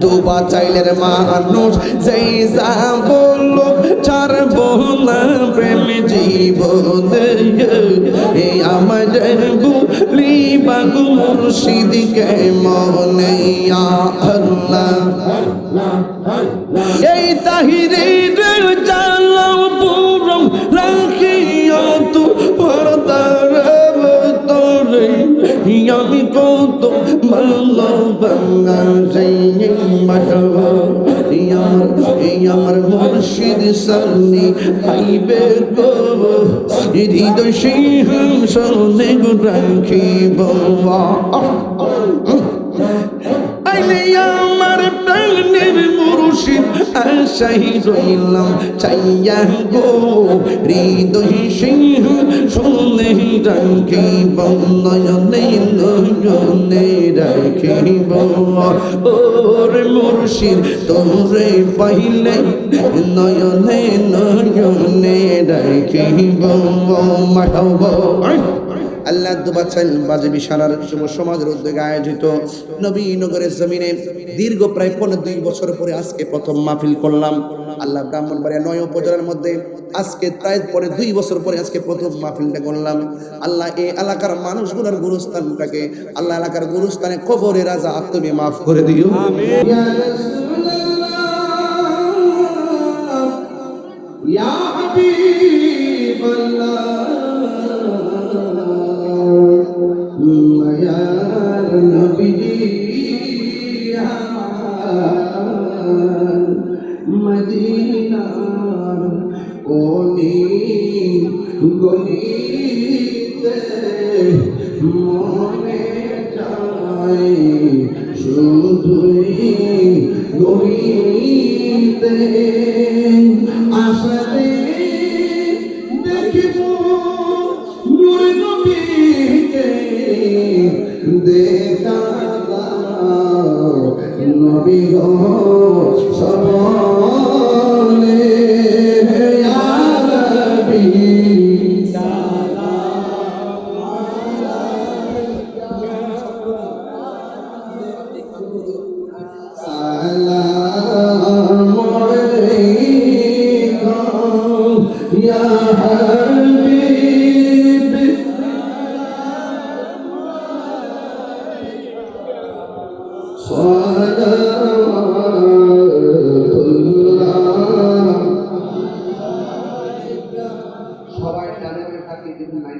দুবা চাইলের মানুষ যেই যা বললো ছাড়বো না প্রেম জীবন এই আমার বলি বাগু মুর্শিদকে মনে আল্লাহ এই তাহিরের জালাও পুরম রাখিও তু পর্দার তোরে আমি কত ভালোবাসি আমার মুর্শিদ সামনে আইবে গো হৃদয় সিংহাসনে রাখিব আইলে আমার প্রাণের মুর্শিদ আশাই রইলাম চাইয়া গো হৃদয় সিংহাসনে রাখিব নয়নে নয়নে রাখিব ওর মুর্শিদ তোরে পাইলে নয়নে নয়নে রাখিব মাহবুব আল্লাহ দুবাচাইল বাজেবি সারার যুব সমাজের উদ্যোগে আয়োজিত নবীনগরের জমিনে দীর্ঘ প্রায় 15 বছর পরে আজকে প্রথম মাহফিল করলাম। আল্লাহ ব্রাহ্মণবাড়িয়া 9 উপজেলার মধ্যে আজকে প্রায় পরে 2 বছর পরে আজকে প্রথম মাহফিলটা করলাম। আল্লাহ এই এলাকার মানুষগুলোর গুরুস্থানটাকে আল্লাহ এলাকার গুরুস্থানে কবরে রাজা তুমি মাফ করে দিও আমিন ইয়া হাবিবাল্লাহ মায়ার নবী মদিনার কোনি গলিতে মনে চাই শুধুই গলিতে আসলে দেখিব নূর নবীকে দেখা নবী গো সবনে ইয়া নবী সালাম আলাইকুম ইয়া হাবিব সবাই জানেন থাকি দিন নাই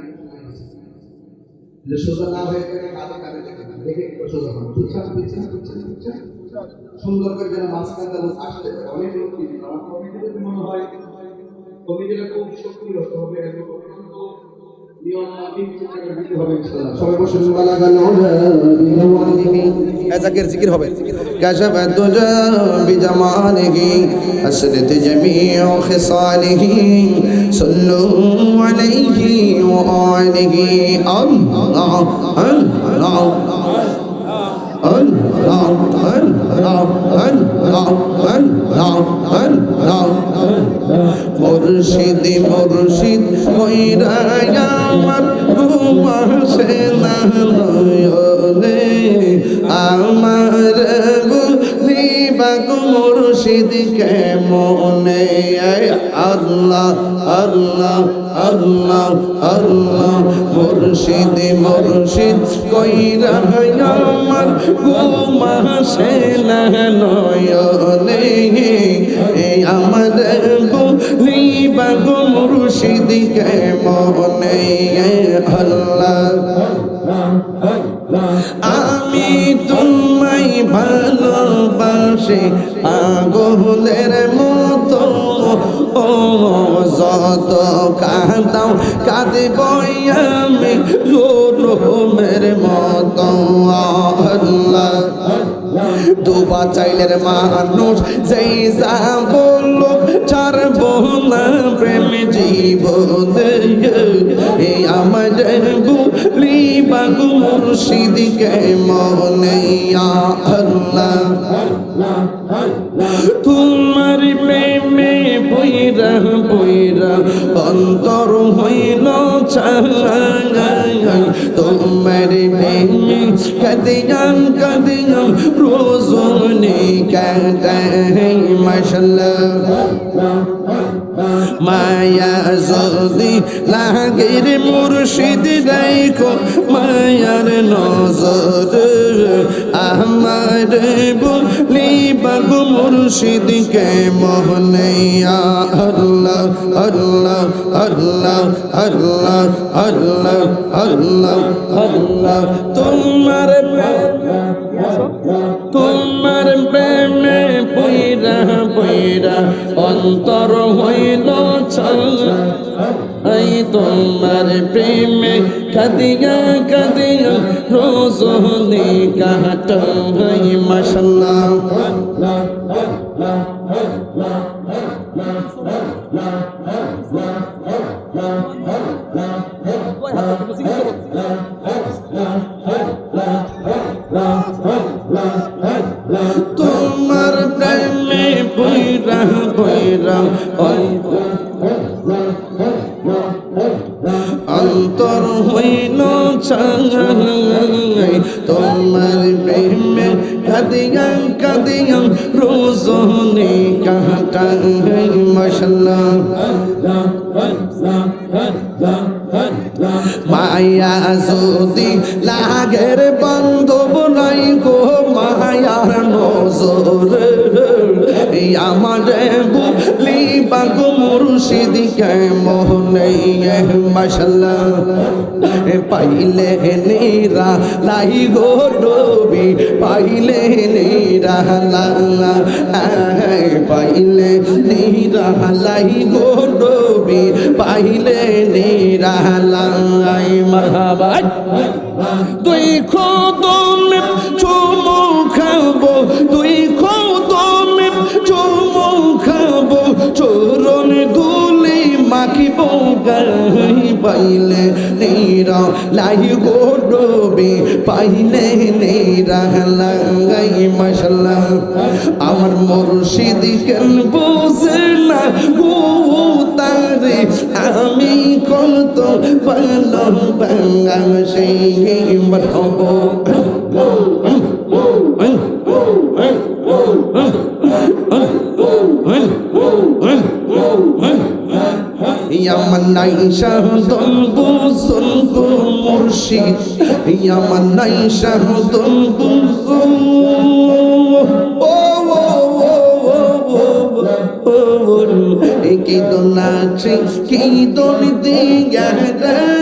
যে সোজা না হয়ে গেলে কাঁধে কাঁধে দেখে সোজা হয় সুন্দর করে যেন মাঝখানটা আসতে অনেক লোক আমার কমিটিতে মনে হয় কমিটিটা খুব শক্তিগত হবে সবাই বসে জাকির জিকির হবে كشف الدجى بجماله أسرت جميع خصاله صلوا عليه وآله الله الله মুর্শিদ মুর্শিদ কইরা আমার ঘুমাসে না নয়নে আমার বলি বাগু মুর্শিদ কেমনে আল্লাহ আল্লাহ আল্লাহ আল্লাহ মুর্শিদ মুর্শিদ কইরা আমার ঘুমাসে না নয়নে আমার বলি বাগু মুর্শিদ কেমনে আল্লাহ আমি তোমায় ভালোবাসি পাগলের মতো ও যত কাঁদাও কাঁদব আমি জোরমের মতো আল্লাহ দুবা চাইলের মানুষ যেই যা বললো ছাড়বো না প্রেম জীবন এই আমার বলি বাগু মুর্শিদকে মনে আল্লাহ তোমার প্রেমে বইরা বইরা অন্তর হইল ছাই তোমার প্রেমে কাদিয়াম কাদিয়াম রোজনে কাটাই মাশাআল্লাহ মায়া যদি লাগে রে মুর্শিদ রাইখো মায়ার নজর আমার বলি বাগো মুর্শিদ কে মোহনিয়া আল্লাহ আল্লাহ আল্লাহ আল্লাহ আল্লাহ আল্লাহ আল্লাহ তোমার প্রেমে পইরা পইরা অন্তর হইল ছাই তোমার প্রেমে কাদিয়া কাদিয়া রোজনি কাটাই মাশাআল্লাহ তোমার প্রেমে পইরা পইরা অন্তর হইল ছাই তোমার প্রেমে কাদিয়া কাদিয়া রোজনি কাটাই মাশাআল্লাহ মায়া যদি লাগের বান্ধব নাই গো মায়ার নজর আমারে বলি বাগো মুর্শিদ কে মোহনিয়া মাশাআল্লাহ পাইলে নিরা লাই গো ডোবি পাইলে নিরা লা পাইলে নিরা লাই গো ডোবি পাইলে নিরা লাই মারহাবা তুই কদমে চুমু খাবো তুই কদমে চুমু খাবো চরণ ধুলি মাখিব গাই পাইলে নিরা লাই গো ডোবি পাইলে নিরা লাই মাশাআল্লাহ আমার মুর্শিদ কেন বুঝে না গো তারে আমি কত ভালোবাসি মারহাবা আমার নাই শাহদল বুঝল গো মুর্শিদ আমার নাই শাহদল বুঝল কি দোনাচি কি দোন দিয়া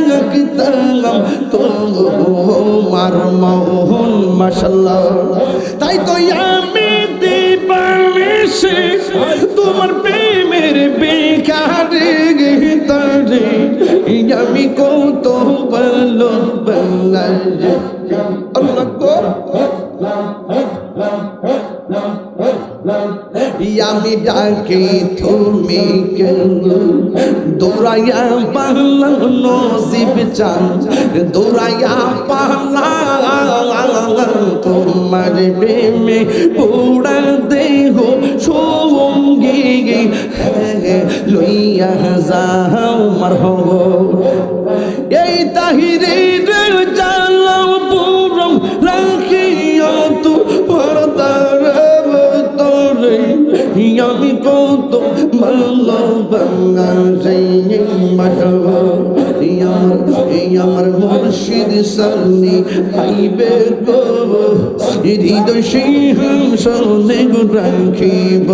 রাখতাম তোমার মোহন মাশাআল্লাহ তাই তো আমি দিবানিশি তোমার প্রেমের বেকারে গীতারে আমি কত ভালোবাসি আল্লাহ গো আমি ডাকি তুমি দৌড়াইয়া পালা নসিব চান দৌড়াইয়া পালা তোমার প্রেমে পুরা দেহ সঙ্গী লইয়া যাও মারহাবা এই তাহিরের জালাও পুরম রাখিয়া তো পর্দার তোরে আমি কত ভালোবাসি মারহাবা আমার মুর্শিদ সামনে আইবে গো হৃদয় সিংহাসনে রাখিব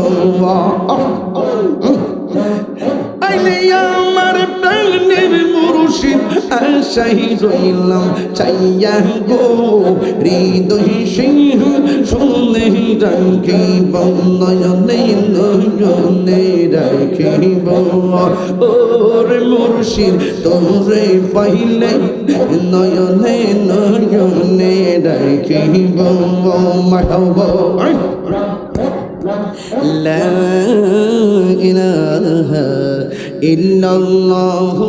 আইলে আমার প্রাণের মুর্শিদ আশাই রইলাম চাইয়া গো হৃদয় সিংহাসনে রাখিব নয়নে নয়নে রাখিব ওরে মুর্শিদ তোরে পাইলে নয়নে নয়নে রাখিব মারহাবা লা ইলাহা ইল্লাল্লাহু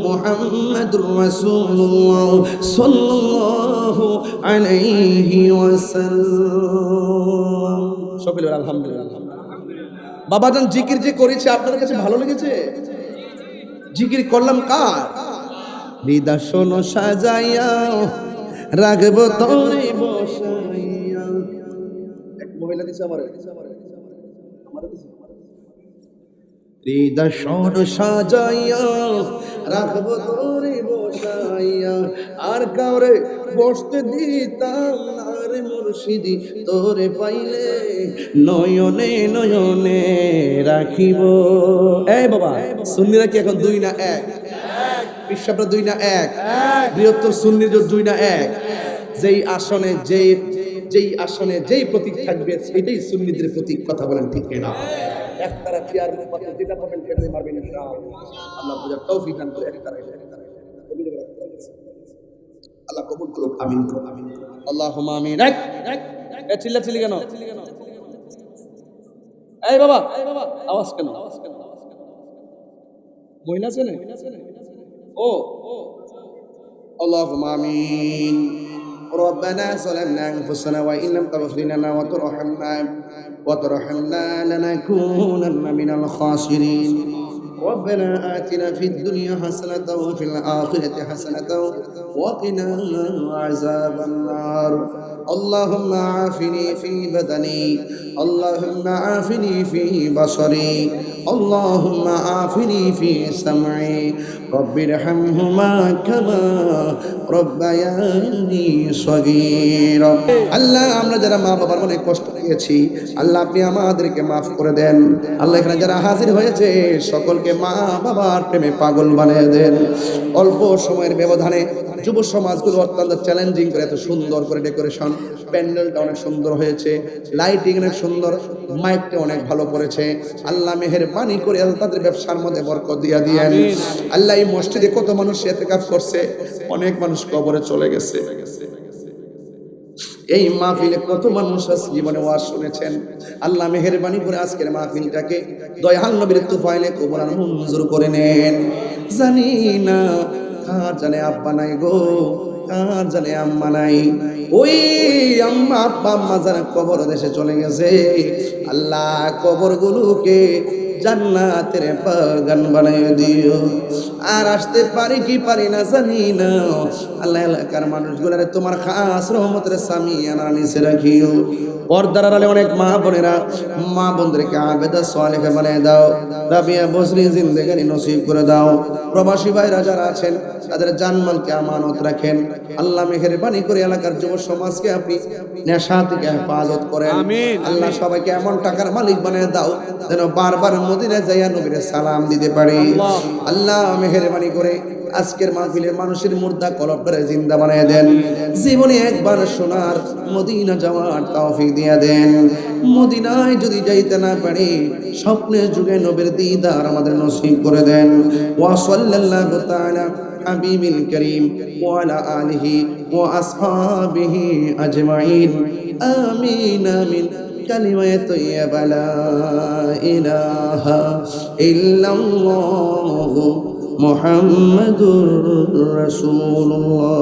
মুহাম্মাদুর রাসূলুল্লাহ সাল্লাল্লাহু আলাইহি ওয়াসাল্লাম সকলে আলহামদুলিল্লাহ বাবাজান জিকির যে করেছে আপনাদের কাছে ভালো লেগেছে জিকির করলাম কার হৃদয় সাজাইয়া রাখবো তোরে বসাইয়া পয়লা দিছে আমারে দিছে হৃদয় সাজাইয়া রাখবো তোরে বসাইয়া আর কাউরে বসতে দিতাম না রে মুর্শিদি তোরে পাইলে নয়নে নয়নে রাখিব। এই বাবা সুন্নিরা কি এখন দুই না এক? বিশ্বাসটা দুই না এক? বৃহত্তর সুন্নির দুই না এক? যেই আসনে যেই প্রতীক থাকবে সেটাই সুন্নিদের প্রতীক। কথা বলেন ঠিক কিনা? একতারা চেয়ার পাশে যেটা পাবেন সেটাই মারবেন ইনশাআল্লাহ। আল্লাহ বুঝার তৌফিক দান করে একতারা আল্লাহ কবুল করুক। আমিন আমিন আল্লাহুম্মা আমিন। এক চিল্লাচিল্লি কেন? এই বাবা আওয়াজ কেন? মহিলা ছেলে ও আল্লাহুম্মা আমিন। ربنا ظلمنا أنفسنا وإن لم تغفر لنا وترحمنا لنكونن من الخاسرين. ربنا آتنا في الدنيا حسنة وفي الآخرة حسنة وقنا عذاب النار. اللهم عافني في بدني، اللهم عافني في بصري، اللهم عافني في سمعي. رب ارحمهما كما ربياني صغيرا. আল্লাহ আমরা যারা মা বাবার অনেক কষ্ট পেয়েছি আল্লাহ আপনি আমাদেরকে মাফ করে দেন। আল্লাহ এখানে যারা হাজির হয়েছে সকলকে মা বাবার প্রেমে পাগল বানিয়ে দেন। অল্প সময়ের ব্যবধানে যুব সমাজগুলো অত্যন্ত চ্যালেঞ্জিং করে এত সুন্দর করে ডেকোরেশন, প্যান্ডেলটা অনেক সুন্দর হয়েছে, লাইটিং অনেক সুন্দর, মাইকটা অনেক ভালো করেছে। আল্লাহ মেহেরবানি করে তাদের ব্যবসার মধ্যে বরকত দিয়া দিয়েন। আল্লাহ এই মসজিদে কত মানুষ ইতিকাফ করছে, অনেক মানুষ কবরে চলে গেছে। এই মাহফিলে কত মানুষ আছে জীবনে ওয়াজ শুনেছেন। আল্লাহ মেহেরবানি করে আজকের মাহফিলটাকে দয়াল নবীর তুফাইলে কবুল আর মঞ্জুর করে নেন। জানি না কার জানে আব্বা নাই গো, কার জানে আম্মা নাই। ওই আম্মা আব্বা আম্মা যারা কবর দেশে চলে গেছে আল্লাহ কবরগুলোকে জান্নাতের বাগান বানায় দিও। আর আসতে পারি কি পারি না জানি না, আল্লাহ এলাকার মানুষগুলারে তোমার খাস রহমতের সামিয়ানা নিচে রাখিও। পর্দার আড়ালে অনেক মা বোনেরা, মা বোনদেরকে আবেদা সালেহা বানিয়ে দাও, রাবিয়া বসরি জিন্দেগানি নসিব করে দাও। প্রবাসী ভাইরা যারা আছেন তাদের জানমালকে আমানত রাখেন। আল্লাহ মেহেরবানি করে এলাকার যুব সমাজকে আপনি নেশা থেকে হেফাজত করেন। আল্লাহ সবাইকে এমন টাকার মালিক বানিয়ে দাও যেন বারবার মদিনায় যাইয়া নবীর সালাম দিতে পারি। আল্লাহ মেহেরবানি করে আজকের মাহফিলে মানুষের মুর্দা কলব করে জিন্দা বানিয়ে দেন। জীবনে একবার সোনার মদিনা যাওয়ার তৌফিক দিয়া দেন। মদিনায় যদি যাইতে না পারি স্বপ্নের যুগে নবীর দিদার আমাদের নসিব করে দেন। ওয়া সাল্লাল্লাহু তাআলা হাবিবিল করিম ওয়া আলা আলিহি ওয়া আসহাবিহি আজমাইন। আমিন আমিন। কালিমায়ে তাইয়্যিবা লা ইলাহা ইল্লাল্লাহু মুহাম্মাদুর রাসূলুল্লাহ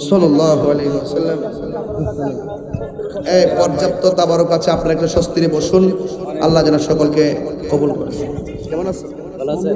সাল্লাল্লাহু আলাইহি ওয়াসাল্লাম। এই পর্যাপ্ত তাবারক আছে, আপনারা একটু স্বস্তিতে বসুন। আল্লাহ যেন সকলকে কবুল করেন। কেমন আছেন? ভালো আছেন?